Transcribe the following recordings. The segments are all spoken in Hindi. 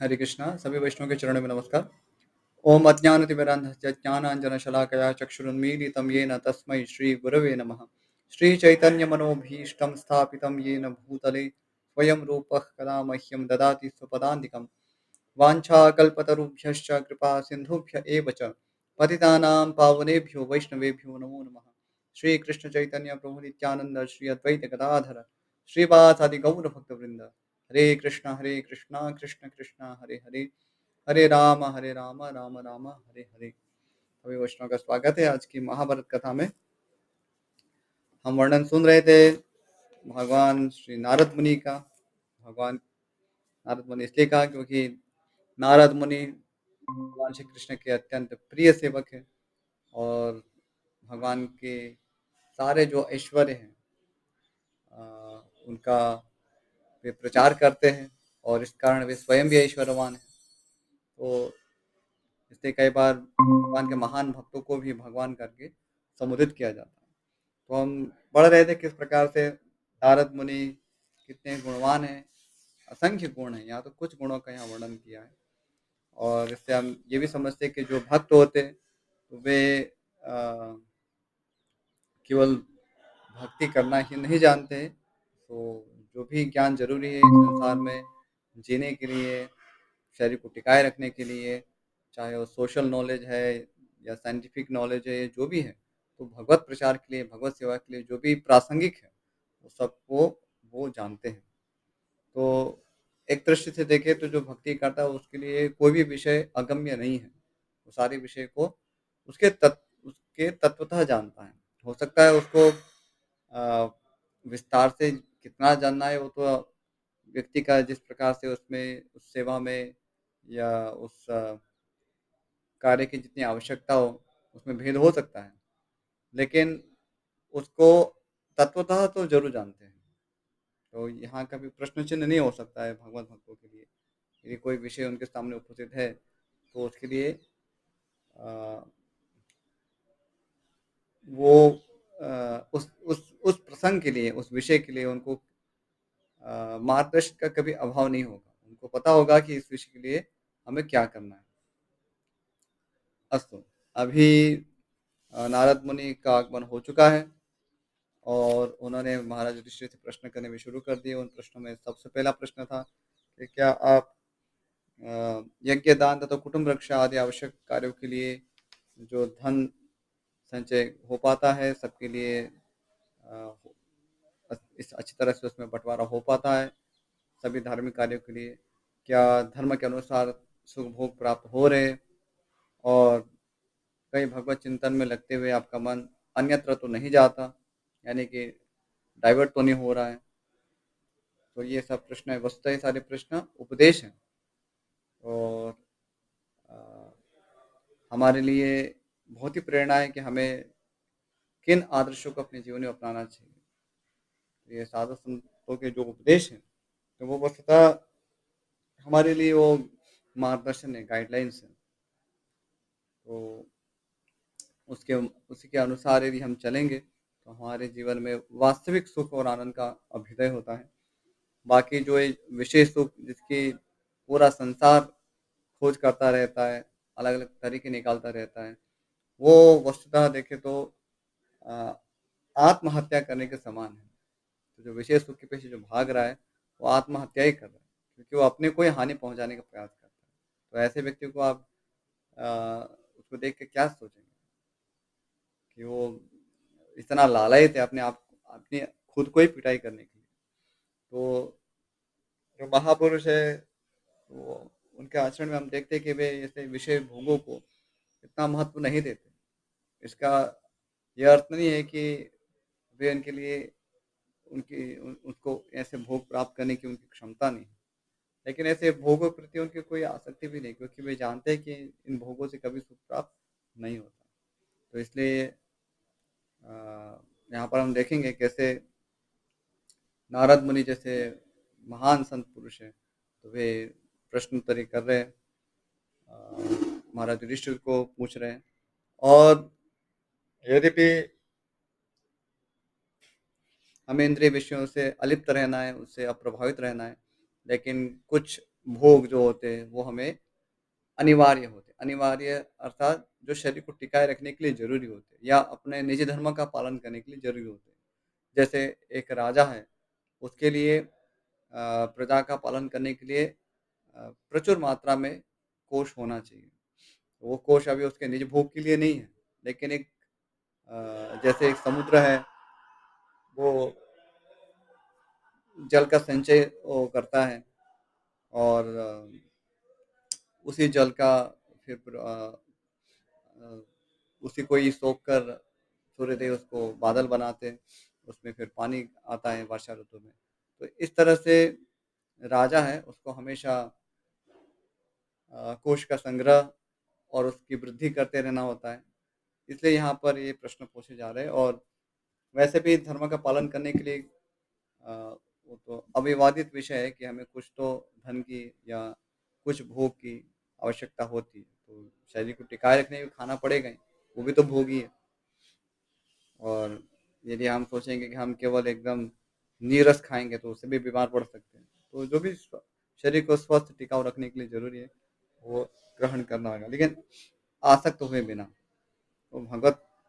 हरे कृष्णा सभी वैष्णव के चरणों में नमस्कार। ओम अज्ञानतिमिरान्धस्य ज्ञानाञ्जनशलाकया चक्षुरुन्मीलितं येन तस्मै श्रीगुरवे नमः। श्रीचैतन्यमनोभीष्टं स्थापितं येन भूतले स्वयं रूपः कदा मह्यं ददाति स्वपदान्तिकं। वाञ्छाकल्पतरुभ्यश्च कृपा सिन्धुभ्य एव च पतितानां पावनेभ्यो वैष्णवेभ्यो नमो नमः। श्रीकृष्ण चैतन्य प्रभु नित्यानंद श्री अद्वैत गदाधर श्रीवासादि गौर भक्तवृंद। हरे कृष्णा कृष्ण कृष्ण हरे हरे, हरे राम राम राम हरे हरे। सभी वैष्णव का स्वागत है। आज की महाभारत कथा में हम वर्णन सुन रहे थे भगवान श्री नारद मुनि का। भगवान नारद मुनि इसलिए कहा क्योंकि नारद मुनि भगवान श्री कृष्ण के अत्यंत प्रिय सेवक है और भगवान के सारे जो ऐश्वर्य हैं उनका वे प्रचार करते हैं और इस कारण वे स्वयं भी ऐश्वर्यवान हैं। तो इसलिए कई बार भगवान के महान भक्तों को भी भगवान करके संबोधित किया जाता है। तो हम पढ़ रहे थे किस प्रकार से नारद मुनि कितने गुणवान हैं, असंख्य गुण हैं। यहाँ तो कुछ गुणों का यहाँ वर्णन किया है और इससे हम ये भी समझते हैं कि जो भक्त होते हैं तो वे केवल भक्ति करना ही नहीं जानते हैं। तो जो भी ज्ञान जरूरी है इस संसार में जीने के लिए, शरीर को टिकाए रखने के लिए, चाहे वो सोशल नॉलेज है या साइंटिफिक नॉलेज है, जो भी है, तो भगवत प्रचार के लिए, भगवत सेवा के लिए जो भी प्रासंगिक है वो सबको वो जानते हैं। तो एक दृष्टि से देखें तो जो भक्ति करता है उसके लिए कोई भी विषय अगम्य नहीं है। वो सारे विषय को उसके तत्वतः जानता है। हो सकता है उसको विस्तार से कितना जानना है वो तो व्यक्ति का जिस प्रकार से उसमें उस सेवा में या उस कार्य की जितनी आवश्यकता हो उसमें भेद हो सकता है। लेकिन उसको तत्वतः तो ज़रूर जानते हैं। तो यहाँ कभी प्रश्न चिन्ह नहीं हो सकता है भगवत भक्तों के लिए। यदि कोई विषय उनके सामने उपस्थित है तो उसके लिए अ, वो उस प्रसंग के लिए, उस विषय के लिए उनको मार्गदर्शन का कभी अभाव नहीं होगा। उनको पता होगा कि इस विषय के लिए हमें क्या करना है। अस्तु, अभी नारद मुनि का आगमन हो चुका है और उन्होंने महाराज युधिष्ठिर से प्रश्न करने में शुरू कर दिए। उन प्रश्नों में सबसे पहला प्रश्न था कि क्या आप यज्ञ, दान तथा कुटुंब रक्षा आदि आवश्यक कार्यों के लिए जो धन संचय हो पाता है सबके लिए अ, इस अच्छी तरह से उसमें बंटवारा हो पाता है सभी धार्मिक कार्यों के लिए? क्या धर्म के अनुसार सुख भोग प्राप्त हो रहे और कहीं भगवत चिंतन में लगते हुए आपका मन अन्यत्र तो नहीं जाता, यानी कि डाइवर्ट तो नहीं हो रहा है? तो ये सब प्रश्न है, वस्तुतः ये सारे प्रश्न उपदेश हैं और अ, हमारे लिए बहुत ही प्रेरणा है कि हमें किन आदर्शों को अपने जीवन में अपनाना चाहिए। तो ये साधु संतों के जो उपदेश हैं तो वो वस्तुतः हमारे लिए वो मार्गदर्शन है, गाइडलाइंस है। तो उसके उसी के अनुसार यदि हम चलेंगे तो हमारे जीवन में वास्तविक सुख और आनंद का अभ्युदय होता है। बाकी जो ये विशेष सुख जिसकी पूरा संसार खोज करता रहता है, अलग-अलग तरीके निकालता रहता है, वो वस्तुतः देखें तो अ, आत्महत्या करने के समान है। तो जो विशेष सुख के पीछे जो भाग रहा है, वो आत्महत्या ही कर रहा है, क्योंकि वो अपने को ही हानि पहुँचाने का प्रयास करता है। तो ऐसे व्यक्ति को आप अ, उसको देख के क्या सोचेंगे कि वो इतना लालयित है अपने खुद को ही पिटाई करने के लिए। तो जो महापुरुष है, वो उनके आचरण में हम देखते हैं कि वे ऐसे विषय भोगों को इतना महत्व नहीं देते। इसका ये अर्थ नहीं है कि वे उनके लिए उसको ऐसे भोग प्राप्त करने की उनकी क्षमता नहीं है। लेकिन ऐसे भोगों के प्रति उनकी कोई आसक्ति भी नहीं, क्योंकि वे जानते हैं कि इन भोगों से कभी सुख प्राप्त नहीं होता। तो इसलिए यहाँ पर हम देखेंगे कैसे नारद मुनि जैसे महान संत पुरुष हैं, तो वे प्रश्नोत्तरी कर रहे हैं, महाराज युधिष्ठिर को पूछ रहे हैं। और यद्यपि हमें इंद्रिय विषयों से अलिप्त रहना है, उससे अप्रभावित रहना है, लेकिन कुछ भोग जो होते हैं वो हमें अनिवार्य होते हैं। अनिवार्य अर्थात जो शरीर को टिकाए रखने के लिए ज़रूरी होते हैं या अपने निजी धर्म का पालन करने के लिए ज़रूरी होते हैं। जैसे एक राजा है, उसके लिए प्रजा का पालन करने के लिए प्रचुर मात्रा में कोष होना चाहिए। वो कोष अभी उसके निज भोग के लिए नहीं है, लेकिन एक जैसे एक समुद्र है, वो जल का संचय वो करता है और उसी जल का फिर अ, उसी को ही सोख कर सूर्यदेव उसको बादल बनाते हैं, उसमें फिर पानी आता है वर्षा ऋतु में। तो इस तरह से राजा है, उसको हमेशा कोष का संग्रह और उसकी वृद्धि करते रहना होता है। इसलिए यहाँ पर ये प्रश्न पूछे जा रहे हैं और वैसे भी धर्म का पालन करने के लिए अ, वो तो अविवादित विषय है कि हमें कुछ तो धन की या कुछ भोग की आवश्यकता होती है। तो शरीर को टिकाए रखने के लिए खाना पड़ेगा ही, वो भी तो भोग ही है। और यदि हम सोचेंगे कि हम केवल एकदम नीरस खाएँगे तो उससे भी बीमार पड़ सकते हैं। तो जो भी शरीर को स्वस्थ टिकाऊ रखने के लिए ज़रूरी है, वो ग्रहण करना होगा। लेकिन आसक्त हुए बिना, तो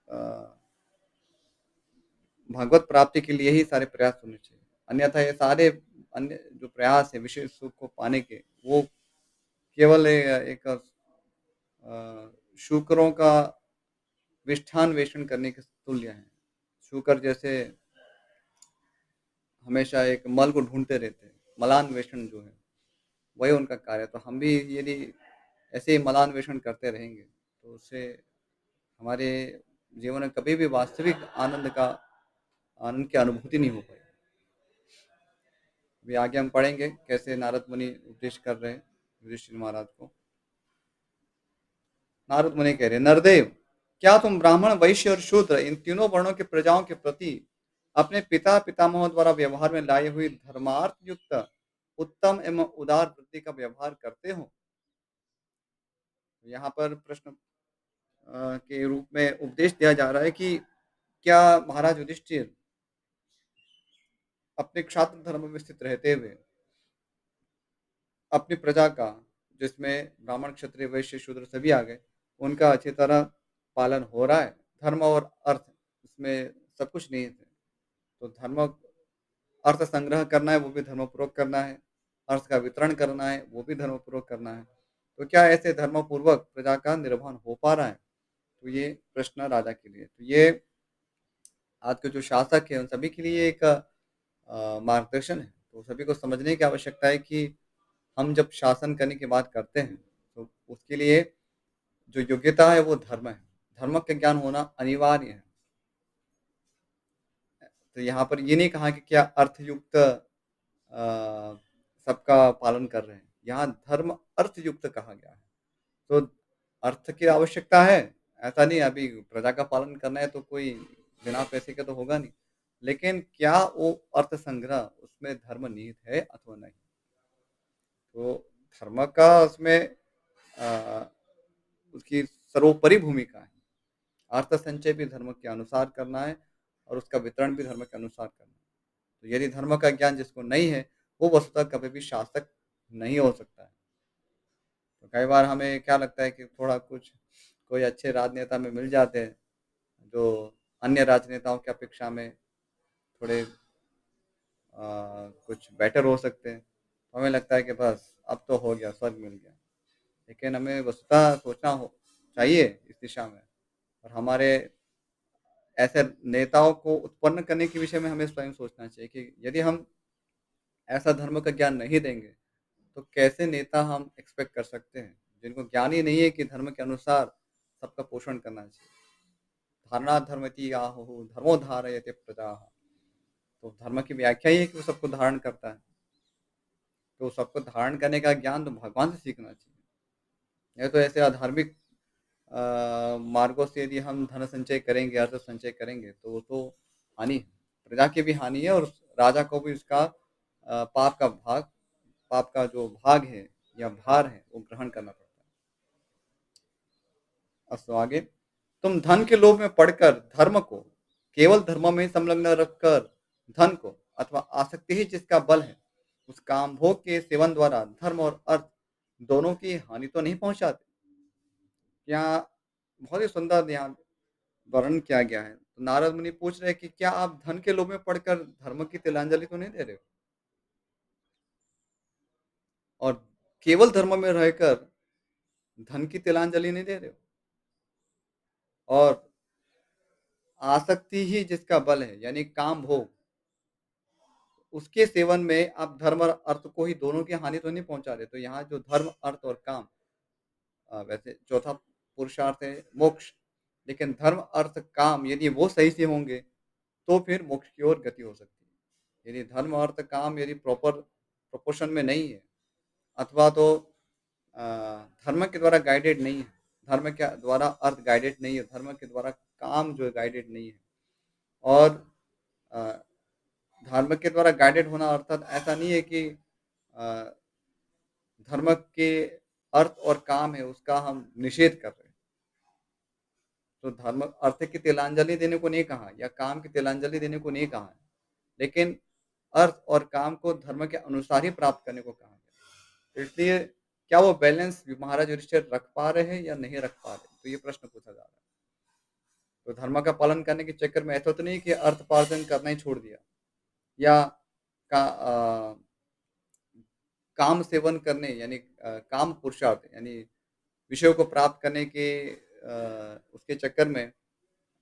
अ, भगवत प्राप्ति के लिए ही सारे प्रयास होने चाहिए। अन्यथा ये सारे अन्य जो प्रयास है विशेष सुख को पाने के, वो केवल एक शूकरों का मिष्ठान्वेषण करने के तुल्य है। शूकर जैसे हमेशा एक मल को ढूँढते रहते हैं, मलान्वेषण जो है, वही उनका कार्य है। तो हम भी यदि ऐसे ही मलान्वेषण करते रहेंगे, तो उससे हमारे जीवन में कभी भी वास्तविक आनंद की अनुभूति नहीं हो पाएगी। अभी आगे हम पढ़ेंगे कैसे नारद मुनि उपदेश कर रहे हैं युधिष्ठिर महाराज को। नारद मुनि कह रहे हैं, नरदेव, क्या तुम ब्राह्मण, वैश्य और शूद्र इन तीनों वर्णों के प्रजाओं के प्रति अपने पिता पितामहों द्वारा व्यवहार में लाई हुई धर्मार्थ युक्त उत्तम एवं उदार वृत्ति का व्यवहार करते हो? यहाँ पर प्रश्न के रूप में उपदेश दिया जा रहा है कि क्या महाराज युधिष्ठिर अपने क्षात्र धर्म में स्थित रहते हुए अपनी प्रजा का, जिसमें ब्राह्मण क्षत्रिय वैश्य शूद्र सभी आ गए, उनका अच्छी तरह पालन हो रहा है? धर्म और अर्थ इसमें सब कुछ निहित है। तो धर्म अर्थ संग्रह करना है, वो भी धर्मपूर्वक करना है। अर्थ का वितरण करना है, वो भी धर्मपूर्वक करना है। तो क्या ऐसे धर्मपूर्वक प्रजा का निर्वहन हो पा रहा है? तो ये प्रश्न राजा के लिए। तो ये आज के जो शासक हैं, उन सभी के लिए एक मार्गदर्शन है। तो सभी को समझने की आवश्यकता है कि हम जब शासन करने की बात करते हैं, तो उसके लिए जो योग्यता है वो धर्म है। धर्म का ज्ञान होना अनिवार्य है। तो यहाँ पर ये नहीं कहा कि क्या अर्थयुक्त सबका पालन कर रहे हैं। यहाँ धर्म अर्थयुक्त कहा गया है। तो अर्थ की आवश्यकता है, ऐसा नहीं अभी प्रजा का पालन करना है तो कोई बिना पैसे के तो होगा नहीं। लेकिन क्या वो अर्थ संग्रह उसमें धर्म निहित है अथवा नहीं? तो धर्म का उसमें अ, उसकी सर्वोपरि भूमिका है। अर्थ संचय भी धर्म के अनुसार करना है और उसका वितरण भी धर्म के अनुसार करना है। तो यदि धर्म का ज्ञान जिसको नहीं है, वो वस्तुतः कभी भी शासक नहीं हो सकता है। तो कई बार हमें क्या लगता है कि थोड़ा कुछ कोई अच्छे राजनेता में मिल जाते हैं, जो अन्य राजनेताओं की अपेक्षा में थोड़े कुछ बेटर हो सकते हैं। तो हमें लगता है कि बस अब तो हो गया, स्वर्ग मिल गया। लेकिन हमें वस्तुतः सोचना हो चाहिए इस दिशा में और हमारे ऐसे नेताओं को उत्पन्न करने के विषय में हमें स्वयं सोचना चाहिए कि यदि हम ऐसा धर्म का ज्ञान नहीं देंगे, तो कैसे नेता हम एक्सपेक्ट कर सकते हैं, जिनको ज्ञान ही नहीं है कि धर्म के अनुसार सबका पोषण करना चाहिए। धारणा धर्मति आहुः धर्मो धारयते प्रजाः। तो धर्म की व्याख्या ही है कि वो सबको धारण करता है। तो सबको धारण करने का ज्ञान तो भगवान से सीखना चाहिए। नहीं तो ऐसे अधार्मिक मार्गों से यदि हम धन संचय करेंगे, अर्थ संचय करेंगे, तो वो तो हानि है। प्रजा की भी हानि है और राजा को भी उसका पाप का जो भाग है या भार है, वो ग्रहण करना पड़ता है। अस्तु आगे, तुम धन के लोभ में पड़कर धर्म को केवल धर्म में ही संलग्न रखकर धन को अथवा आसक्ति ही जिसका बल है, उस काम भोग के सेवन द्वारा धर्म और अर्थ दोनों की हानि तो नहीं पहुँचाते। यहाँ बहुत ही सुंदर यहाँ वर्णन किया गया है। तो नारद मुनि पूछ रहे हैं कि क्या आप धन के लोभ में पड़कर धर्म की तिलांजलि तो नहीं दे रहे हो? और केवल धर्म में रहकर धन की तिलांजलि नहीं दे रहे हो। और आसक्ति ही जिसका बल है, यानी काम भोग, उसके सेवन में आप धर्म और अर्थ को ही दोनों की हानि तो नहीं पहुँचा रहे। तो यहाँ जो धर्म, अर्थ और काम, वैसे चौथा पुरुषार्थ है मोक्ष, लेकिन धर्म, अर्थ, काम यदि वो सही से होंगे, तो फिर मोक्ष की ओर गति हो सकती है। यदि धर्म, अर्थ, काम यदि प्रॉपर प्रोपोर्शन में नहीं है, अथवा तो अ, धर्म के द्वारा गाइडेड नहीं है, धर्म के द्वारा अर्थ गाइडेड नहीं है, धर्म के द्वारा काम जो है गाइडेड नहीं है, और अ, धर्म के द्वारा गाइडेड होना अर्थात ऐसा नहीं है कि अ, धर्म के अर्थ और काम है उसका हम निषेध कर रहे हैं। तो धर्म अर्थ की तिलांजलि देने को नहीं कहा या काम की तिलांजलि देने को नहीं कहा है, लेकिन अर्थ और काम को धर्म के अनुसार ही प्राप्त करने को कहा गया। इसलिए क्या वो बैलेंस महाराज युधिष्ठिर रख पा रहे हैं या नहीं रख पा रहे? तो ये प्रश्न पूछा जा रहा है। तो धर्म का पालन करने के चक्कर में ऐसा तो नहीं कि अर्थोपार्जन करना ही छोड़ दिया, या काम सेवन करने यानी काम पुरुषार्थ यानी विषयों को प्राप्त करने के उसके चक्कर में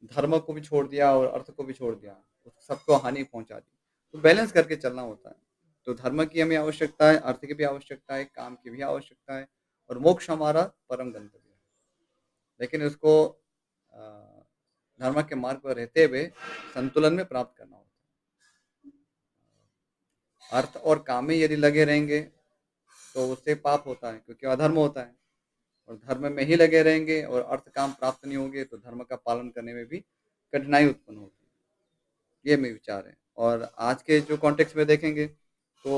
धर्म को भी छोड़ दिया और अर्थ को भी छोड़ दिया, तो सबको हानि पहुँचा दी। तो बैलेंस करके चलना होता है। तो धर्म की हमें आवश्यकता है, अर्थ की भी आवश्यकता है, काम की भी आवश्यकता है, और मोक्ष हमारा परम गंतव्य है। लेकिन उसको धर्म के मार्ग पर रहते हुए संतुलन में प्राप्त करना होता है। अर्थ और काम में यदि लगे रहेंगे, तो उससे पाप होता है क्योंकि अधर्म होता है, और धर्म में ही लगे रहेंगे और अर्थ काम प्राप्त नहीं होंगे, तो धर्म का पालन करने में भी कठिनाई उत्पन्न होगी। ये मेरे विचार है। और आज के जो कॉन्टेक्स्ट में देखेंगे, तो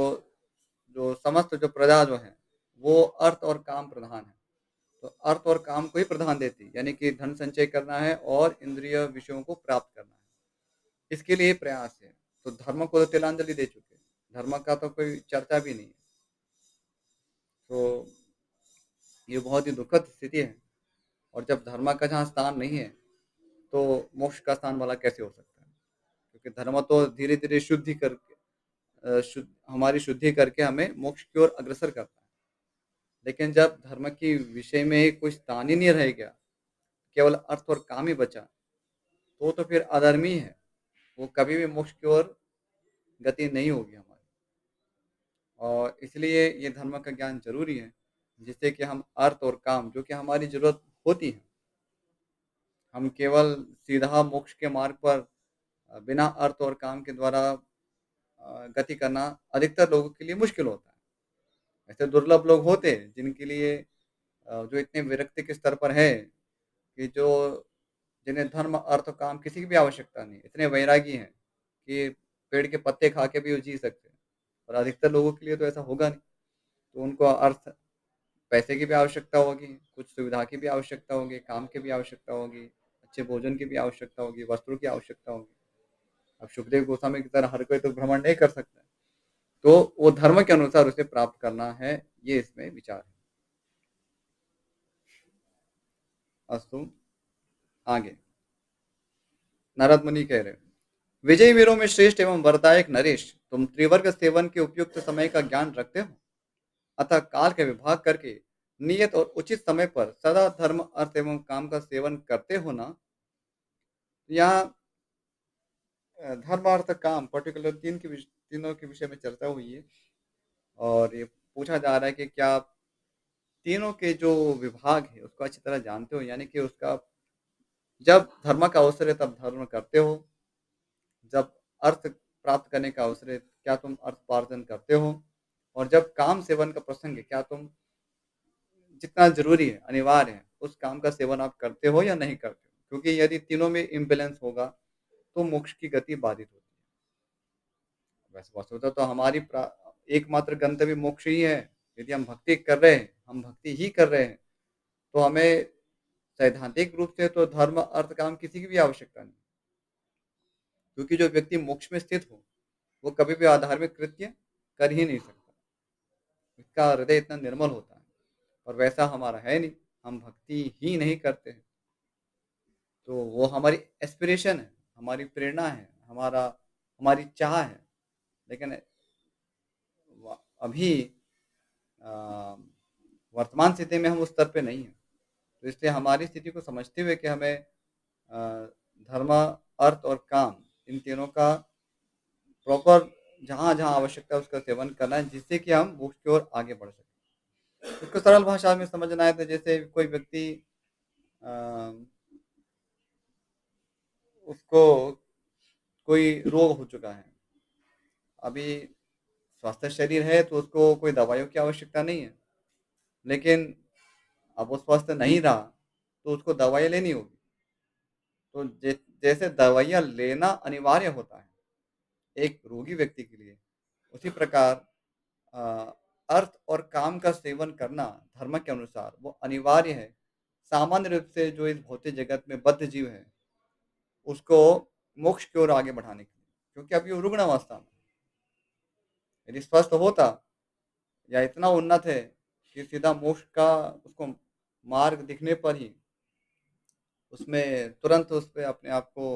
जो समस्त जो प्रजा जो है, वो अर्थ और काम प्रधान है। तो अर्थ और काम को ही प्रधान देती है, यानी कि धन संचय करना है और इंद्रिय विषयों को प्राप्त करना है। इसके लिए प्रयास है। तो धर्म को तो तिलांजलि दे चुके हैं, धर्म का तो कोई चर्चा भी नहीं है। तो ये बहुत ही दुखद स्थिति है। और जब धर्म का जहाँ स्थान नहीं है, तो मोक्ष का स्थान भला कैसे हो सकता है? क्योंकि धर्म तो धीरे-धीरे शुद्धि करके हमारी शुद्धि करके हमें मोक्ष की ओर अग्रसर करता है। लेकिन जब धर्म के विषय में कोई स्थान ही नहीं रह गया, केवल अर्थ और काम ही बचा, तो फिर अधर्मी है। वो कभी भी मोक्ष की ओर गति नहीं होगी हमारी। और इसलिए ये धर्म का ज्ञान ज़रूरी है, जिससे कि हम अर्थ और काम जो कि हमारी ज़रूरत होती है, हम केवल सीधा मोक्ष के मार्ग पर बिना अर्थ और काम के द्वारा गति करना अधिकतर लोगों के लिए मुश्किल होता है। ऐसे दुर्लभ लोग होते हैं जिनके लिए जो इतने विरक्ति के स्तर पर है कि जो जिन्हें धर्म, अर्थ, काम किसी की भी आवश्यकता नहीं है। इतने वैरागी हैं कि पेड़ के पत्ते खा के भी वो जी सकते हैं। और अधिकतर लोगों के लिए तो ऐसा होगा नहीं। तो उनको अर्थ पैसे की भी आवश्यकता होगी, कुछ सुविधा की भी आवश्यकता होगी, काम की भी आवश्यकता होगी, अच्छे भोजन की भी आवश्यकता होगी, वस्त्रों की आवश्यकता होगी। अब सुखदेव गोस्वामी की तरह हर कोई तो भ्रमण नहीं कर सकता है। तो वो धर्म के अनुसार उसे प्राप्त करना है, ये इसमें विचार है। अस्तु, आगे नारद मुनि कह रहे हैं, विजयी वीरों में श्रेष्ठ एवं वरदायक नरेश, तुम त्रिवर्ग सेवन के उपयुक्त समय का ज्ञान रखते हो, अतः काल के विभाग करके नियत और उचित समय पर सदा धर्म, अर्थ एवं काम का सेवन करते हो ना। यहाँ धर्म, अर्थ, काम पर्टिकुलर तीनों के विषय में चर्चा हुई है। और ये पूछा जा रहा है कि क्या आप तीनों के जो विभाग है उसको अच्छी तरह जानते हो, यानी कि उसका जब धर्म का अवसर है तब धर्म करते हो, जब अर्थ प्राप्त करने का अवसर है क्या तुम अर्थोपार्जन करते हो, और जब काम सेवन का प्रसंग है क्या तुम जितना ज़रूरी है, अनिवार्य है, उस काम का सेवन आप करते हो या नहीं करते हो? क्योंकि यदि तीनों में इम्बैलेंस होगा, तो मोक्ष की गति बाधित होती है। वैसे वस्तुतः तो हमारी एकमात्र गंतव्य मोक्ष ही है। यदि हम भक्ति कर रहे हैं, हम भक्ति ही कर रहे हैं, तो हमें सैद्धांतिक रूप से तो धर्म, अर्थ, काम किसी की भी आवश्यकता नहीं। क्योंकि जो व्यक्ति मोक्ष में स्थित हो, वो कभी भी अधार्मिक कृत्य कर ही नहीं सकता। इसका हृदय इतना निर्मल होता है। और वैसा हमारा है नहीं, हम भक्ति ही नहीं करते हैं। तो वो हमारी एस्पिरेशन है, हमारी प्रेरणा है, हमारी चाह है। लेकिन व अभी अ, वर्तमान स्थिति में हम उस स्तर पे नहीं हैं। तो इसलिए हमारी स्थिति को समझते हुए कि हमें धर्म, अर्थ और काम इन तीनों का प्रॉपर जहाँ-जहाँ आवश्यकता है उसका सेवन करना है जिससे कि हम मोक्ष की ओर आगे बढ़ सकें। इसको सरल भाषा में समझना है तो जैसे कोई व्यक्ति अ, उसको कोई रोग हो चुका है। अभी स्वस्थ शरीर है तो उसको कोई दवाइयों की आवश्यकता नहीं है। लेकिन अब वो स्वस्थ नहीं रहा, तो उसको दवाइयाँ लेनी होगी। तो जैसे दवाइयाँ लेना अनिवार्य होता है, एक रोगी व्यक्ति के लिए, उसी प्रकार अ, अर्थ और काम का सेवन करना धर्म के अनुसार वो अनिवार्य है। सामान्य रूप से जो इस भौतिक जगत में बद्ध जीव है, उसको मोक्ष की ओर आगे बढ़ाने के लिए। क्योंकि अभी वो रुग्ण अवस्था में है। यदि स्वस्थ होता या इतना उन्नत है कि सीधा मोक्ष का उसको मार्ग दिखने पर ही उसमें तुरंत उस पे अपने आप को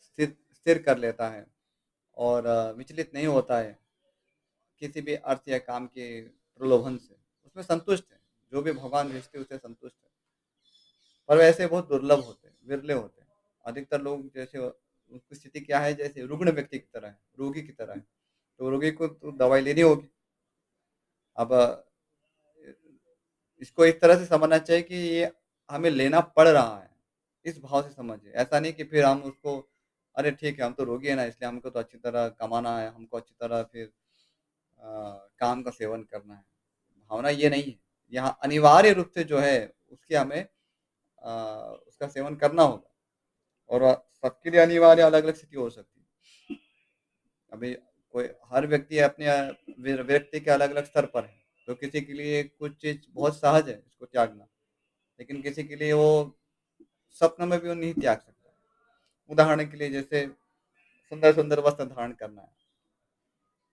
स्थिर स्थिर कर लेता है और विचलित नहीं होता है किसी भी अर्थ या काम के प्रलोभन से। उसमें संतुष्ट है, जो भी भगवान भेजते हैं उससे संतुष्ट है। पर वैसे बहुत दुर्लभ होते हैं, विरले होते हैं। अधिकतर लोग जैसे उनकी स्थिति क्या है जैसे रुग्ण व्यक्ति की तरह है, रोगी की तरह है। तो रोगी को तो दवाई लेनी होगी। अब इसको इस तरह से समझना चाहिए कि ये हमें लेना पड़ रहा है, इस भाव से समझिए। ऐसा नहीं कि फिर हम उसको अरे ठीक है, हम तो रोगी है ना इसलिए हमको तो अच्छी तरह कमाना है, हमको अच्छी तरह फिर काम का सेवन करना है। भावना ये नहीं है। यहाँ अनिवार्य रूप से जो है उसकी हमें उसका सेवन करना होगा और सबके लिए अनिवार्य अलग-अलग स्थिति हो सकती है। अभी कोई हर व्यक्ति अपने व्यक्ति के अलग-अलग स्तर पर है। तो किसी के लिए कुछ चीज़ बहुत सहज है इसको त्यागना, लेकिन किसी के लिए वो स्वप्न में भी वो नहीं त्याग सकता। उदाहरण के लिए जैसे सुंदर-सुंदर वस्त्र धारण करना है,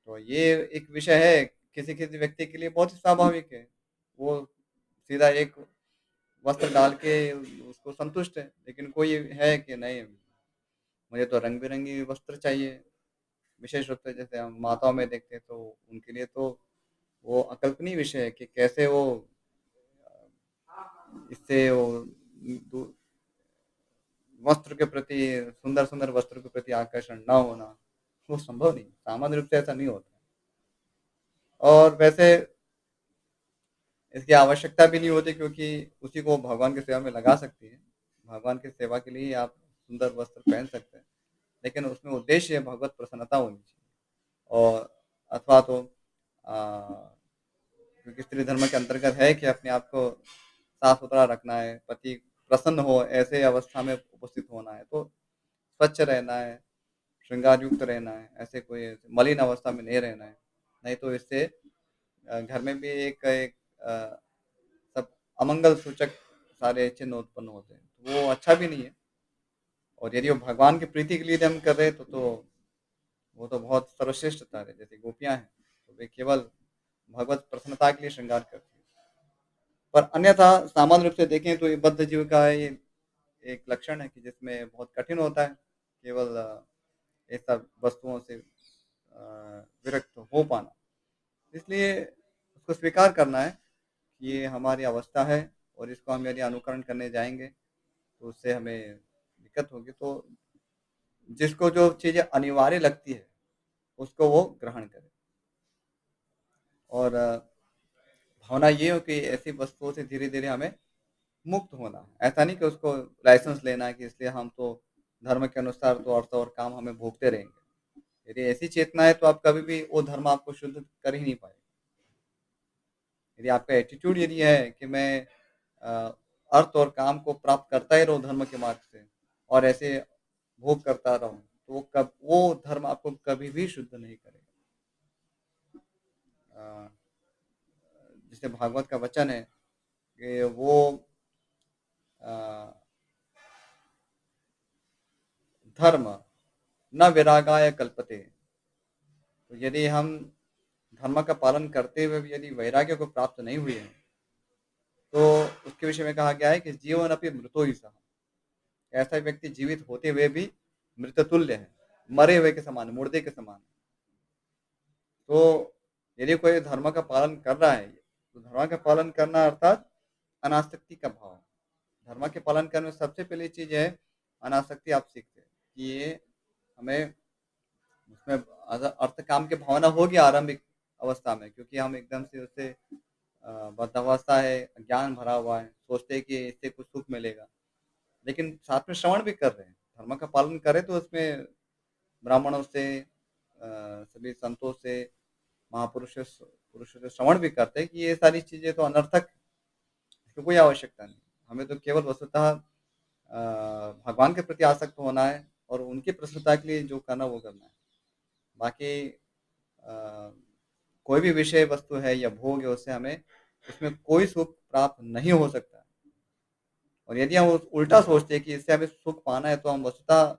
तो ये एक विषय है किसी-किसी व्यक्ति के लिए बहुत ही स्वाभाविक है। वो सीधा एक वस्त्र डाल के उसको संतुष्ट है, लेकिन कोई है कि नहीं मुझे तो रंग-बिरंगी वस्त्र चाहिए। विशेष रूप से जैसे हम माताओं में देखते हैं तो उनके लिए तो वो अकल्पनीय विषय है कि कैसे वो इससे वो दू वस्त्र के प्रति सुंदर-सुंदर वस्त्र के प्रति आकर्षण ना होना, वो संभव नहीं। सामान्य रूप से ऐसा नहीं होता। और वैसे इसकी आवश्यकता भी नहीं होती क्योंकि उसी को भगवान की सेवा में लगा सकती है। भगवान की सेवा के लिए ही आप सुंदर वस्त्र पहन सकते हैं। लेकिन उसमें उद्देश्य भगवत प्रसन्नता होनी चाहिए और अथवा तो क्योंकि स्त्री धर्म के अंतर्गत है कि अपने आप को साफ-सुथरा रखना है, पति प्रसन्न हो ऐसे अवस्था में उपस्थित होना है, तो स्वच्छ रहना है, श्रृंगार युक्त रहना है, ऐसे कोई मलिन अवस्था में नहीं रहना है। नहीं तो इससे घर में भी एक एक अ, सब अमंगल सूचक सारे चिन्ह उत्पन्न होते हैं। तो वो अच्छा भी नहीं है और यदि वो भगवान की प्रीति के लिए यदि हम कर रहे हैं तो वो तो बहुत सर्वश्रेष्ठ कार्य है। जैसे गोपियाँ हैं, तो वे केवल भगवत प्रसन्नता के लिए श्रृंगार करती हैं। पर अन्यथा सामान्य रूप से देखें तो ये बद्ध जीव का ये एक लक्षण है कि जिसमें बहुत कठिन होता है केवल ये सब वस्तुओं से विरक्त हो पाना। इसलिए उसको स्वीकार करना है कि ये हमारी अवस्था है और इसको हम यदि अनुकरण करने जाएँगे तो उससे हमें दिक्कत होगी। तो जिसको जो चीज़ें अनिवार्य लगती है, उसको वो ग्रहण करे और भावना ये हो कि ऐसी वस्तुओं से धीरे-धीरे हमें मुक्त होना है। ऐसा नहीं कि उसको लाइसेंस लेना है कि इसलिए हम तो धर्म के अनुसार तो अर्थ और काम हमें भोगते रहेंगे। यदि ऐसी चेतना है तो आप कभी भी वो धर्म आपको शुद्ध कर ही नहीं पाएगा। यदि आपका एटीट्यूड यदि है कि मैं अ, अर्थ और काम को प्राप्त करता ही रहूँ धर्म के मार्ग से और ऐसे भोग करता रहूँ, तो वो धर्म आपको कभी भी शुद्ध नहीं करेगा। अ, जैसे भागवत का वचन है कि वो अ, धर्म न विरागाय कल्पते। तो यदि हम धर्म का पालन करते हुए भी यदि वैराग्य को प्राप्त नहीं हुए हैं, तो उसके विषय में कहा गया है कि जीवन अपि मृतो ही सहा। ऐसा व्यक्ति जीवित होते हुए भी मृततुल्य है, मरे हुए के समान, मुर्दे के समान। तो यदि कोई धर्म का पालन कर रहा है, तो धर्म का पालन करना अर्थात अनासक्ति का भाव। धर्म के पालन करने में सबसे पहली चीज़ है अनासक्ति। आप सीखते हैं कि ये हमें उसमें अर्थ काम की भावना होगी आरंभिक अवस्था में, क्योंकि हम एकदम से उससे बद्धावस्था है, ज्ञान भरा हुआ है, सोचते हैं कि इससे कुछ सुख मिलेगा। लेकिन साथ में श्रवण भी कर रहे हैं, धर्म का पालन करें तो उसमें ब्राह्मणों से सभी संतों से, महापुरुषों पुरुषों से श्रवण भी करते हैं कि ये सारी चीज़ें तो अनर्थक है, इसकी कोई आवश्यकता नहीं। हमें तो केवल वस्तुतः भगवान के प्रति आसक्त होना है और उनकी प्रसन्नता के लिए जो करना वो करना है। बाकी अ, कोई भी विषय वस्तु है या भोग है, उससे हमें उसमें कोई सुख प्राप्त नहीं हो सकता। और यदि हम उल्टा सोचते हैं कि इससे हमें सुख पाना है, तो हम वस्तुतः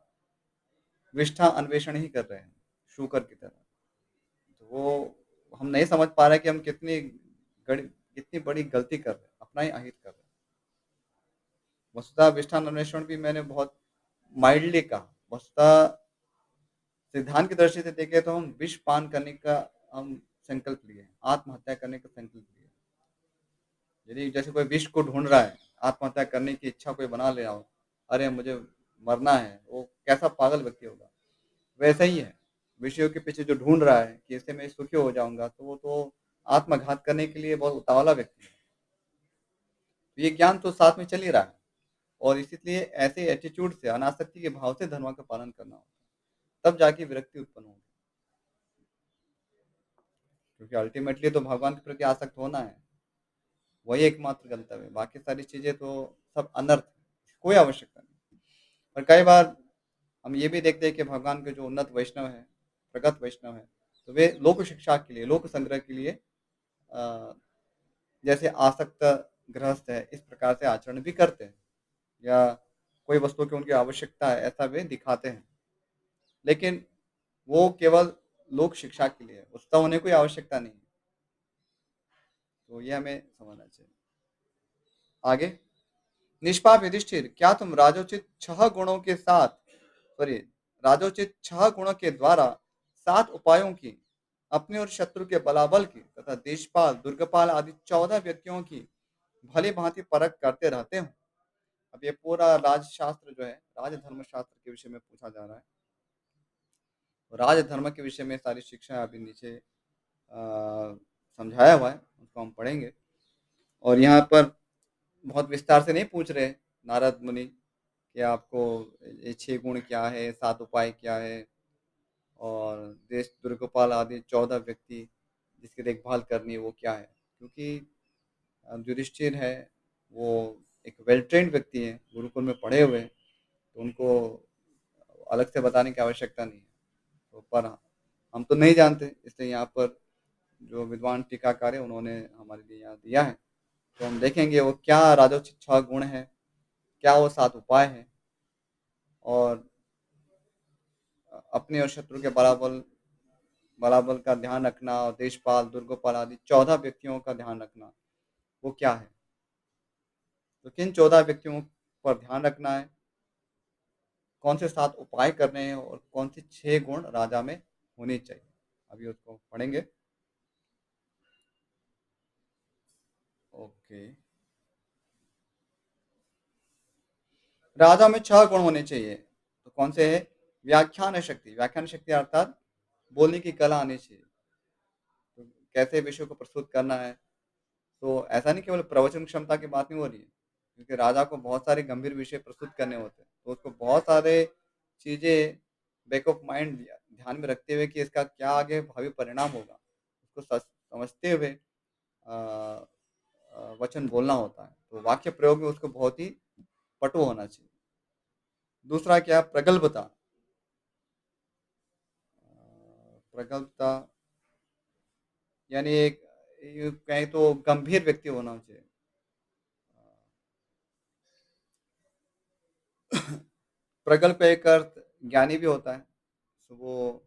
विष्ठा अन्वेषण ही कर रहे हैं, शूकर की तरह। तो वो हम नहीं समझ पा रहे कि हम कितनी बड़ी गलती कर रहे हैं, अपना ही अहित कर रहे हैं। वस्तुतः विष्ठा अन्वेषण भी मैंने बहुत माइल्डली कहा। वस्तुतः सिद्धांत की दृष्टि से देखें तो हम विष पान करने का हम संकल्प लिए हैं, आत्महत्या करने का संकल्प लिए हैं। यदि जैसे कोई विष को ढूंढ रहा है, आत्महत्या करने की इच्छा कोई बना ले रहा हो, अरे मुझे मरना है, वो कैसा पागल व्यक्ति होगा। वैसा ही है, विषयों के पीछे जो ढूंढ रहा है कि इससे मैं सुखी हो जाऊंगा, तो वो तो आत्मघात करने के लिए बहुत उतावला व्यक्ति है। तो ये ज्ञान तो साथ में चल ही रहा है, और इसलिए ऐसे एटीट्यूड से, अनासक्ति के भाव से धर्म का पालन करना होगा, तब जाके विरक्ति उत्पन्न होगी। क्योंकि अल्टीमेटली तो भगवान के प्रति आसक्त होना है, वही एकमात्र गंतव्य है। बाकी सारी चीजें तो सब अनर्थ है, कोई आवश्यकता नहीं। और कई बार हम ये भी देखते हैं कि भगवान के जो उन्नत वैष्णव है, प्रगत वैष्णव है, तो वे लोक शिक्षा के लिए, लोक संग्रह के लिए अ, जैसे आसक्त गृहस्थ है, इस प्रकार से आचरण भी करते हैं, या कोई वस्तु की उनकी आवश्यकता है ऐसा वे दिखाते हैं। लेकिन वो केवल लोक शिक्षा के लिए है, उसका उन्हें कोई आवश्यकता नहीं है। तो ये हमें समझना चाहिए। आगे, निष्पाप युधिष्ठिर, क्या तुम राजोचित 6 गुणों के साथ, सॉरी, राजोचित 6 गुणों के द्वारा 7 उपायों की, अपने और शत्रु के बलाबल की तथा देशपाल, दुर्गपाल आदि 14 व्यक्तियों की भली भांति परख करते रहते हो? अब ये पूरा राजशास्त्र जो है, राजधर्म शास्त्र के विषय में पूछा जा रहा है। राजधर्म के विषय में सारी शिक्षा अभी नीचे समझाया हुआ है, उसको हम पढ़ेंगे। और यहाँ पर बहुत विस्तार से नहीं पूछ रहे नारद मुनि कि आपको ये 6 गुण क्या है, 7 उपाय क्या है, और देश दुर्गोपाल आदि 14 व्यक्ति जिसकी देखभाल करनी है वो क्या है। क्योंकि युधिष्ठिर है, वो एक वेल ट्रेन्ड व्यक्ति है, गुरुकुल में पढ़े हुए हैं, तो उनको अलग से बताने की आवश्यकता नहीं है। तो पर हम तो नहीं जानते, इसलिए यहाँ पर जो विद्वान टीकाकार है उन्होंने हमारे लिए यहाँ दिया है। तो हम देखेंगे वो क्या राजोचित 6 गुण है, क्या वो 7 उपाय हैं, और अपने और शत्रु के बराबर बराबर का ध्यान रखना, और देशपाल, दुर्गोपाल आदि 14 व्यक्तियों का ध्यान रखना वो क्या है। तो किन 14 व्यक्तियों पर ध्यान रखना है, कौन से 7 उपाय करने हैं, और कौन से 6 गुण राजा में होने चाहिए, अभी उसको पढ़ेंगे। ओके, राजा में 6 गुण होने चाहिए, तो कौन से है? व्याख्यान शक्ति, व्याख्यान शक्ति अर्थात बोलने की कला आनी चाहिए। तो कैसे विषय को प्रस्तुत करना है, तो ऐसा नहीं केवल प्रवचन क्षमता की बात नहीं हो रही है, क्योंकि राजा को बहुत सारे गंभीर विषय प्रस्तुत करने होते हैं, तो उसको बहुत सारे चीजें बैक ऑफ माइंड ध्यान में रखते हुए कि इसका क्या आगे भावी परिणाम होगा, उसको समझते हुए वचन बोलना होता है। तो वाक्य प्रयोग में उसको बहुत ही पटु होना चाहिए। दूसरा क्या? प्रगल्भता। प्रगल्भता यानी एक, यूं कहें तो गंभीर व्यक्ति होना चाहिए। प्रगल्भ का एक अर्थ ज्ञानी भी होता है, तो वो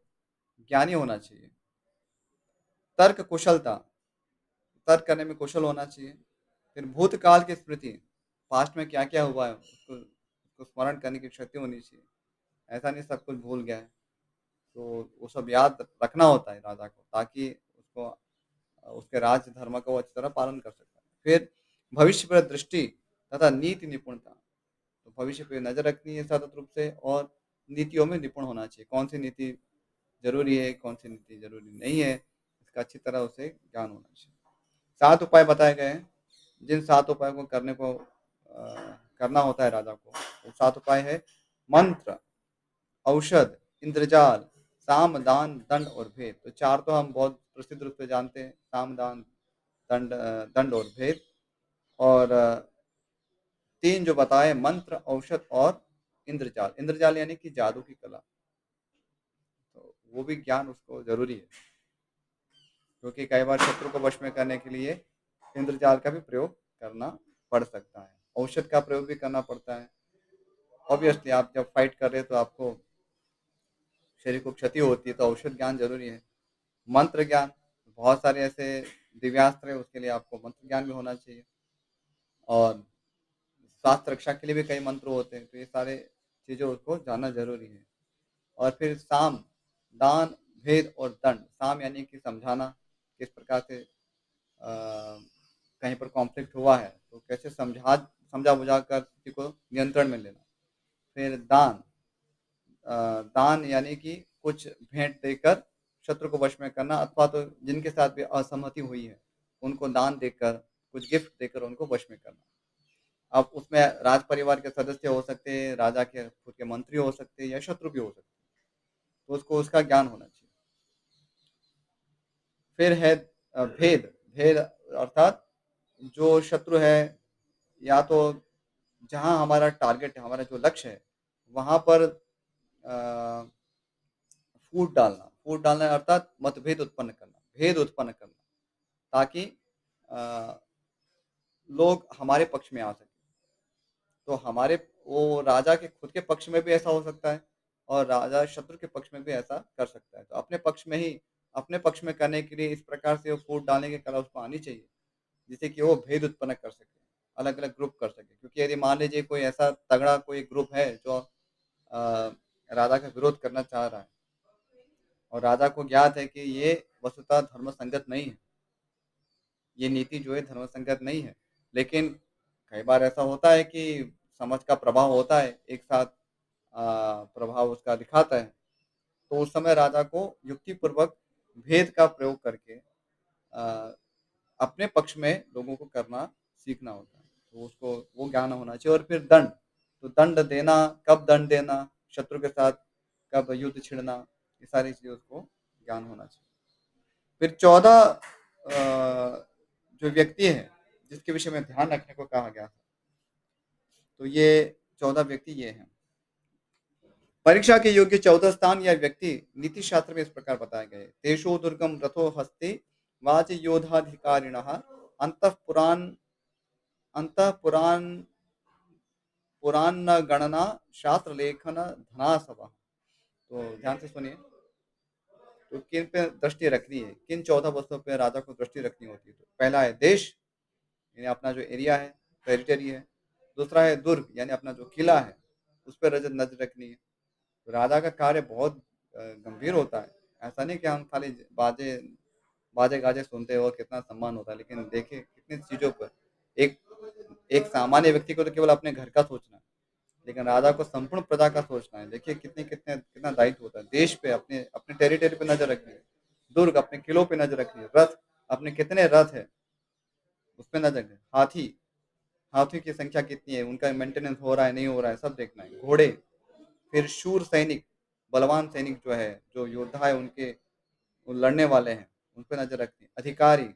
ज्ञानी होना चाहिए। तर्क कुशलता, तर्क करने में कुशल होना चाहिए। फिर भूतकाल की स्मृति, पास्ट में क्या-क्या हुआ है उसको उसको स्मरण करने की शक्ति होनी चाहिए। ऐसा नहीं सब कुछ भूल गया है, तो वो सब याद रखना होता है राजा को ताकि उसको उसके राज्य धर्म का वो अच्छी तरह पालन कर सकता है। फिर भविष्य पर दृष्टि तथा नीति निपुणता, तो भविष्य पे नज़र रखनी है सतत रूप से और नीतियों में निपुण होना चाहिए। कौन-सी नीति ज़रूरी है, कौन-सी नीति ज़रूरी नहीं है, इसका अच्छी तरह उसे ज्ञान होना चाहिए। 7 उपाय बताए गए हैं, जिन 7 उपायों को करना होता है राजा को। वो 7 उपाय है मंत्र, औषध, इंद्रजाल, साम, दान, दंड और भेद। तो 4 तो हम बहुत प्रसिद्ध रूप से जानते हैं, साम, दान, दंड और भेद। और 3 जो बताए मंत्र, औषध और इंद्रजाल। इंद्रजाल यानी कि जादू की कला, तो वो भी ज्ञान उसको ज़रूरी है, क्योंकि कई बार शत्रु को वश में करने के लिए इंद्रजाल का भी प्रयोग करना पड़ सकता है। औषध का प्रयोग भी करना पड़ता है। ऑब्वियसली आप जब फाइट कर रहे हो तो आपको शरीर को क्षति होती है, तो औषध ज्ञान ज़रूरी है। मंत्र ज्ञान, बहुत सारे ऐसे दिव्यास्त्र हैं, उसके लिए आपको मंत्र ज्ञान भी होना चाहिए। और स्वास्थ्य रक्षा के लिए भी कई मंत्र होते हैं, तो ये सारे चीज़ें उसको जानना ज़रूरी है। और फिर साम, दान, भेद और दंड। साम यानी कि समझाना, किस प्रकार से कहीं पर कॉन्फ्लिक्ट हुआ है, तो कैसे समझा-बुझा कर स्थिति को नियंत्रण में लेना। फिर दान, दान यानी कि कुछ भेंट देकर शत्रु को वश में करना, अथवा तो जिनके साथ भी असहमति हुई है, उनको दान देकर, कुछ गिफ्ट देकर उनको वश में करना। अब उसमें राज परिवार के सदस्य हो सकते हैं, राजा के खुद के मंत्री हो सकते हैं या शत्रु भी हो सकते हैं, तो उसको उसका ज्ञान होना चाहिए। फिर है भेद, भेद अर्थात जो शत्रु है, या तो जहाँ हमारा टारगेट है, हमारा जो लक्ष्य है, वहाँ पर फूट डालना अर्थात मतभेद उत्पन्न करना, भेद उत्पन्न करना, ताकि अ, लोग हमारे पक्ष में आ सकें। तो हमारे वो राजा के खुद के पक्ष में भी ऐसा हो सकता है और राजा शत्रु के पक्ष में भी ऐसा कर सकता है। तो अपने पक्ष में करने के लिए इस प्रकार से वो फूट डालने की कला उसको आनी चाहिए, जिससे कि वो भेद उत्पन्न कर सके, अलग-अलग ग्रुप कर सके। क्योंकि यदि मान लीजिए कोई ऐसा तगड़ा कोई ग्रुप है जो राजा का विरोध करना चाह रहा है और राजा को ज्ञात है कि ये वस्तुतः धर्मसंगत नहीं है, ये नीति जो है धर्मसंगत नहीं है। लेकिन कई बार ऐसा होता है कि समाज का प्रभाव होता है, एक साथ प्रभाव उसका दिखाता है। तो उस समय राजा को युक्तिपूर्वक भेद का प्रयोग करके अ, अपने पक्ष में लोगों को करना सीखना होता है। तो उसको वो ज्ञान होना चाहिए। और फिर दंड, तो दंड देना, कब दंड देना, शत्रु के साथ कब युद्ध छिड़ना, ये सारी चीज़ें उसको ज्ञान होना चाहिए। फिर 14 जो व्यक्ति हैं, जिसके विषय में ध्यान रखने को कहा गया था, तो ये 14 व्यक्ति ये हैं। परीक्षा के योग्य 14 स्थान या व्यक्ति नीति शास्त्र में इस प्रकार बताए गए। तेषु दुर्गम रथो हस्ति वाजयोधाधिकारिणः अंतःपुराण अंतःपुराण पुराण गणना शास्त्र लेखन धनासव। तो ध्यान से सुनिए, तो किन पे दृष्टि रखनी है, किन 14 वस्तुओं पे राजा को दृष्टि रखनी होती है। तो पहला है देश, यानी अपना जो एरिया है, टेरिटरी है। दूसरा है दुर्ग, यानी अपना जो किला है, उस पर नजर रखनी है। तो राजा का कार्य बहुत गंभीर होता है। ऐसा नहीं कि हम खाली बाजे बाजे गाजे सुनते हो, कितना सम्मान होता है, लेकिन देखिए कितनी चीजों पर एक एक सामान्य व्यक्ति को तो केवल अपने घर का सोचना है, लेकिन राजा को संपूर्ण प्रजा का सोचना है। देखिए कितना दायित्व होता है। देश पे, अपने अपने टेरिटरी पे नजर रखनी है। दुर्ग, अपने किलों पे नजर रखनी है। रथ, अपने कितने रथ है उस पे नजर रखनी है। हाथी की संख्या कितनी है, उनका मेंटेनेंस हो रहा है नहीं हो रहा है, सब देखना है। घोड़े, फिर शूर सैनिक, बलवान सैनिक जो है, जो योद्धा है, उनके वो लड़ने वाले हैं, उन पे नजर रखनी है। अधिकारी,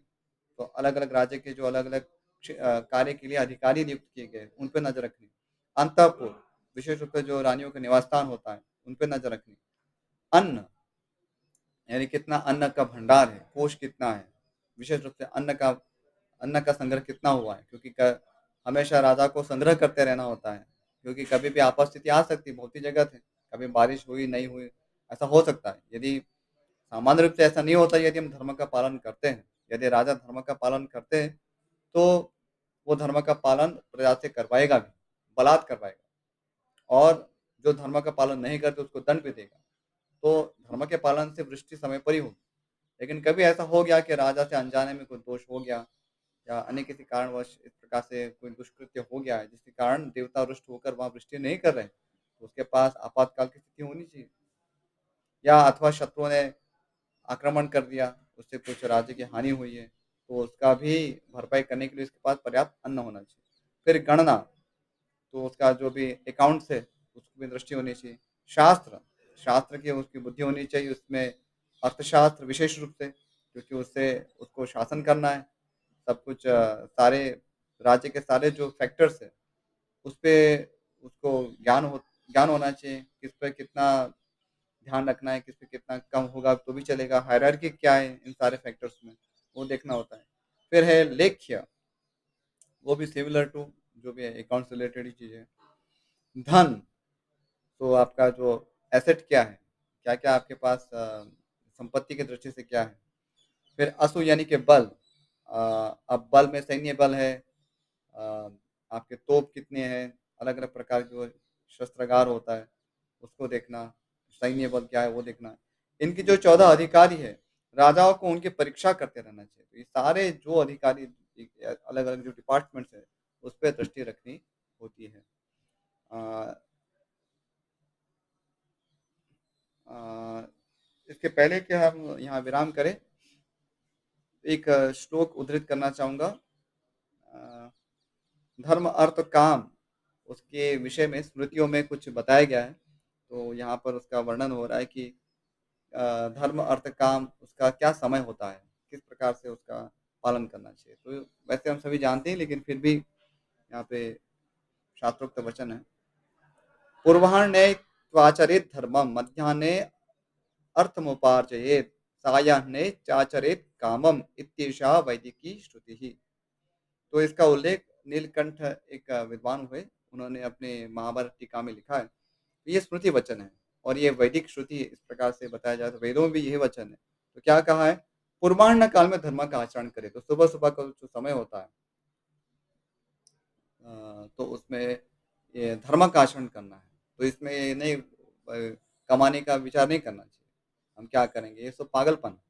तो अलग-अलग राज्य के जो अलग-अलग कार्य के लिए अधिकारी नियुक्त किए गए, उन पे नजर रखनी। अंतःपुर, विशेष रूप से जो रानियों का निवास स्थान होता है, उन पे नजर रखनी। अन्न, यानी कितना अन्न का भंडार है, कोष कितना है, विशेष रूप से अन्न का संग्रह कितना हुआ है, क्योंकि हमेशा राजा को संग्रह करते रहना होता है, क्योंकि कभी भी आपात स्थिति आ सकती है। बहुत ही जगह थे, कभी बारिश हुई नहीं हुई, ऐसा हो सकता है। यदि सामान्य रूप से ऐसा नहीं होता यदि हम धर्म का पालन करते हैं। यदि राजा धर्म का पालन करते हैं, तो वो धर्म का पालन प्रजा से करवाएगा भी, बलात् करवाएगा और जो धर्म का पालन नहीं करते उसको दंड भी देगा। तो धर्म के पालन से वृष्टि समय पर ही होगी। लेकिन कभी ऐसा हो गया कि राजा से अनजाने में कोई दोष हो गया या अन्य किसी कारणवश इस प्रकार से कोई दुष्कृत्य हो गया है, जिसके कारण देवता रुष्ट होकर वहाँ वृष्टि नहीं कर रहे हैं, तो उसके पास आपातकाल की स्थिति होनी चाहिए। या अथवा शत्रुओं ने आक्रमण कर दिया, उससे कुछ राज्य की हानि हुई है, तो उसका भी भरपाई करने के लिए उसके पास पर्याप्त अन्न होना चाहिए। फिर गणना, तो उसका जो भी अकाउंट्स है, उसकी भी दृष्टि होनी चाहिए। शास्त्र, शास्त्र की उसकी बुद्धि होनी चाहिए, उसमें अर्थशास्त्र विशेष रूप से, क्योंकि उससे उसको शासन करना है। सब कुछ सारे राज्य के सारे जो फैक्टर्स हैं, उसपे उसको ज्ञान होना चाहिए, किस पे कितना ध्यान रखना है, किस पे कितना कम होगा तो भी चलेगा, हायरार्की क्या है इन सारे फैक्टर्स में, वो देखना होता है। फिर है लेख्य, वो भी सिमिलर टू जो भी है अकाउंट्स रिलेटेड ही चीज़ है। धन, तो आपका जो एसेट क्या है, क्या-क्या आपके पास संपत्ति की दृष्टि से क्या है। फिर अश्व यानी कि बल, अब बल में सैन्य बल है, अ, आपके तोप कितने हैं, अलग-अलग प्रकार के जो शस्त्रागार होता है, उसको देखना, सैन्य बल क्या है वो देखना। इनकी जो 14 अधिकारी है, राजाओं को उनकी परीक्षा करते रहना चाहिए। तो ये सारे जो अधिकारी अलग-अलग जो डिपार्टमेंट्स हैं, उस पे दृष्टि रखनी होती है। अ अ, इसके पहले कि हम यहाँ विराम करें, एक श्लोक उद्धृत करना चाहूँगा। अ, धर्म, अर्थ, काम, उसके विषय में स्मृतियों में कुछ बताया गया है। तो यहाँ पर उसका वर्णन हो रहा है कि धर्म, अर्थ, काम उसका क्या समय होता है, किस प्रकार से उसका पालन करना चाहिए। तो वैसे हम सभी जानते हैं, लेकिन फिर भी यहाँ पे शास्त्रोक्त वचन है। पूर्वाह्ने त्वाचरेत् धर्मं, मध्याह्ने अर्थमुपार्जयेत्, सायाह्ने चाचरेत् कामम् इत्येषा वैदिकी श्रुतिः। तो इसका उल्लेख नीलकंठ एक विद्वान हुए, उन्होंने अपने महाभारत टीका में लिखा है। तो ये स्मृति वचन है और ये वैदिक श्रुति इस प्रकार से बताया जाए तो वेदों में भी यही वचन है। तो क्या कहा है? पूर्वाह्न काल में धर्म का आचरण करे, तो सुबह-सुबह का जो समय होता है, तो उसमें ये धर्म का आचरण करना है। तो इसमें ये नहीं कमाने का विचार नहीं करना चाहिए। हम क्या करेंगे? ये सब पागलपन है।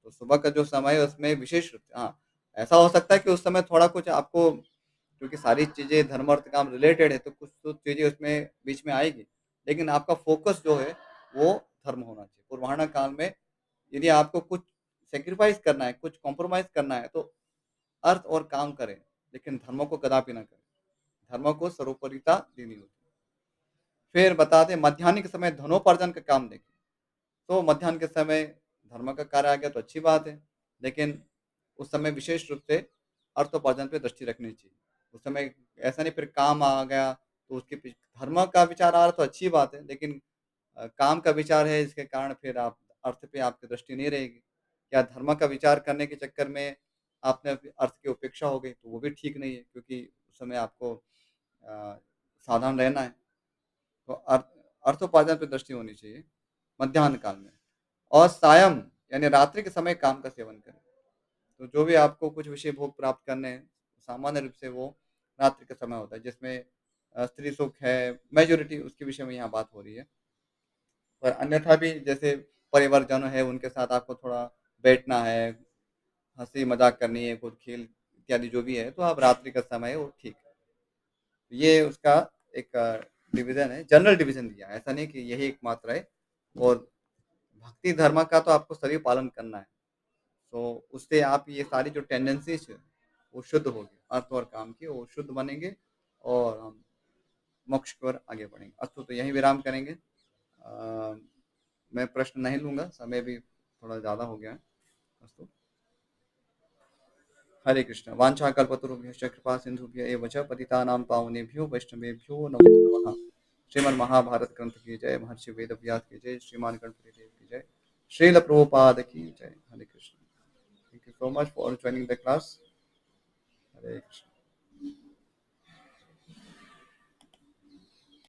तो सुबह का जो समय है उसमें विशेष रूप से हाँ, ऐसा हो सकता है कि उस समय थोड़ा कुछ आपको, क्योंकि सारी चीज़ें धर्म अर्थ काम रिलेटेड है, तो कुछ तो चीज़ें उसमें बीच में आएगी। लेकिन आपका फ़ोकस जो है वो धर्म होना चाहिए। पूर्वाह्न काल में यदि आपको कुछ सैक्रिफ़ाइस करना है, कुछ कॉम्प्रोमाइज़ करना है, तो अर्थ और काम करें, लेकिन धर्म को कदापि ना करें। धर्म को सर्वोपरिता देनी होती है। फिर बताते हैं मध्याह्न के समय धनोपार्जन का काम देखें। तो मध्याह्न के समय धर्म का कार्य आ गया तो अच्छी बात है, लेकिन उस समय विशेष रूप से अर्थोपार्जन पे दृष्टि रखनी चाहिए। उस समय ऐसा नहीं फिर काम आ गया तो उसके पीछे धर्म का विचार आ रहा तो अच्छी बात है, लेकिन काम का विचार है इसके कारण फिर आप अर्थ पे आपकी दृष्टि नहीं रहेगी। या धर्म का विचार करने के चक्कर में आपने अर्थ की उपेक्षा हो गई तो वो भी ठीक नहीं है, क्योंकि उस समय आपको सावधान रहना है। तो अर्थोपार्जन पे दृष्टि होनी चाहिए मध्याह्न काल में। और सायं यानी रात्रि के समय काम का सेवन करें। तो जो भी आपको कुछ विषय भोग प्राप्त करने हैं, सामान्य रूप से वो रात्रि का समय होता है, जिसमें स्त्री सुख है, मेजॉरिटी उसके विषय में यहाँ बात हो रही है। पर अन्यथा भी जैसे परिवारजन है, उनके साथ आपको थोड़ा बैठना है, हँसी-मज़ाक करनी है, कुछ खेल इत्यादि जो भी है, तो आप रात्रि का समय है वो ठीक है। ये उसका एक डिवीज़न है, जनरल डिवीज़न दिया है, ऐसा नहीं कि यही एकमात्र है। और भक्ति धर्म का तो आपको सभी पालन करना है। तो उससे आप ये सारी जो टेंडेंसीज़ है, वो शुद्ध होगी। अर्थ और काम की वो शुद्ध बनेंगे और हम मोक्ष की ओर आगे बढ़ेंगे। अस्तु तो यहीं विराम करेंगे। मैं प्रश्न नहीं लूँगा, समय भी थोड़ा ज़्यादा हो गया है। अस्तु। हरे कृष्ण। वाञ्छाकल्पतरुभ्यश्च कृपा सिन्धुभ्य एव च पतितानां पावनेभ्यो वैष्णवेभ्यो नमो नमः। श्रीमद्महाभारत ग्रंथ की जय, महर्षि वेदव्यास की जय, श्रीमान गणपति देव की जय, श्रील प्रभुपाद की जय। हरे Krishna. Thank you so much for joining the class. Hare Krishna.